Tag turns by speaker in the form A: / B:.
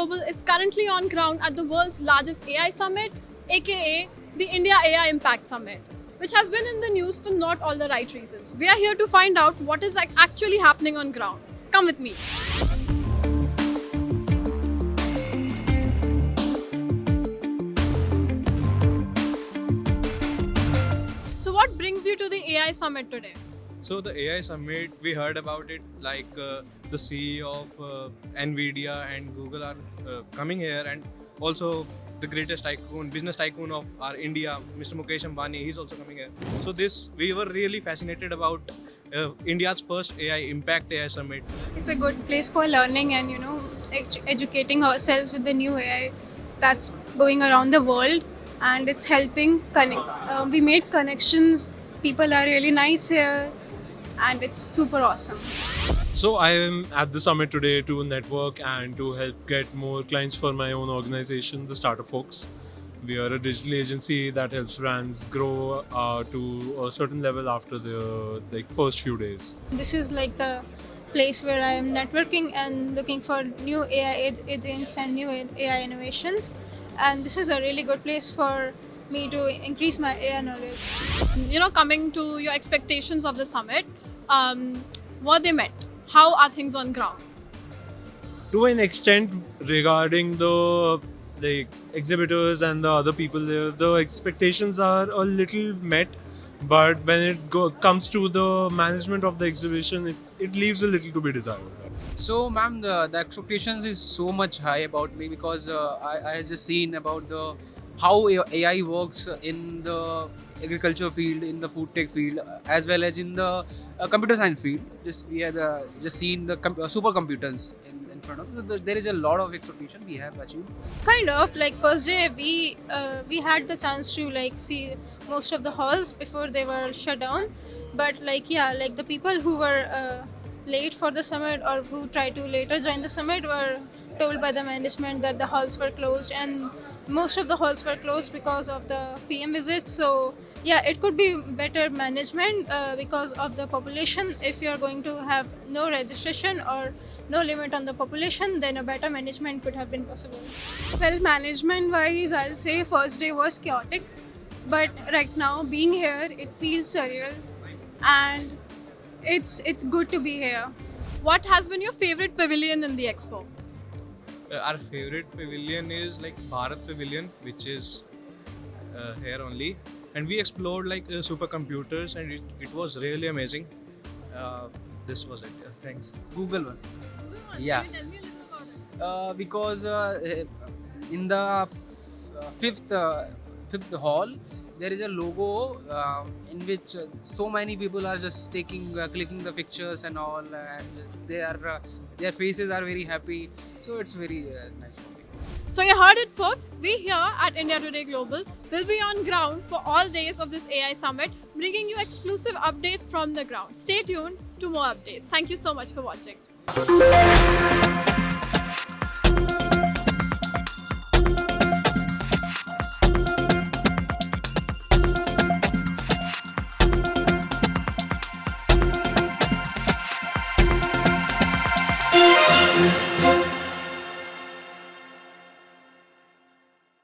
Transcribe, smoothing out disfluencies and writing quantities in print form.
A: Global is currently on ground at the world's largest AI summit, aka the India AI Impact Summit, which has been in the news for not all the right reasons. We are here to find out what is actually happening on ground. Come with me. So, what brings you to the AI Summit today?
B: So the AI summit, we heard about it like the CEO of Nvidia and Google are coming here, and also the greatest tycoon, business tycoon of our India, Mr. Mukesh Ambani, he's also coming here. So this, we were really fascinated about India's first AI Impact AI Summit.
C: It's a good place for learning and educating ourselves with the new AI that's going around the world, and it's helping connect. We made connections. People are really nice here, and it's super awesome.
D: So I am at the summit today to network and to help get more clients for my own organization, the Startup Folks. We are a digital agency that helps brands grow to a certain level after the first few days.
C: This is like the place where I am networking and looking for new AI agents and new AI innovations. And this is a really good place for me to increase my AI knowledge.
A: Coming to your expectations of the summit, what they met? How are things on ground?
D: To an extent, regarding the exhibitors and the other people there, the expectations are a little met. But when it comes to the management of the exhibition, it leaves a little to be desired.
E: So, ma'am, the expectations is so much high about me because I just seen about the how AI works in the agriculture field, in the food tech field, as well as in the computer science field. We have just seen the supercomputers in front of us. There is a lot of expectation we have achieved.
C: Kind of like first day we had the chance to see most of the halls before they were shut down, but the people who were late for the summit or who tried to later join the summit were told by the management that the halls were closed, and most of the halls were closed because of the PM visits. So yeah, it could be better management because of the population. If you're going to have no registration or no limit on the population, then a better management could have been possible. Well, management wise, I'll say first day was chaotic, but right now being here, it feels surreal, and it's good to be here.
A: What has been your favorite pavilion in the expo?
B: Our favorite pavilion is like Bharat Pavilion, which is here only, and we explored supercomputers, and it was really amazing. This was it. Yeah, thanks.
E: Google one. Yeah.
A: Can you tell me a little about it?
E: Because in the fifth hall there is a logo in which so many people are just clicking the pictures and all, and their faces are very happy, so it's very nice for me.
A: So you heard it, folks. We here at India Today Global will be on ground for all days of this AI Summit, bringing you exclusive updates from the ground. Stay tuned to more updates. Thank you so much for watching.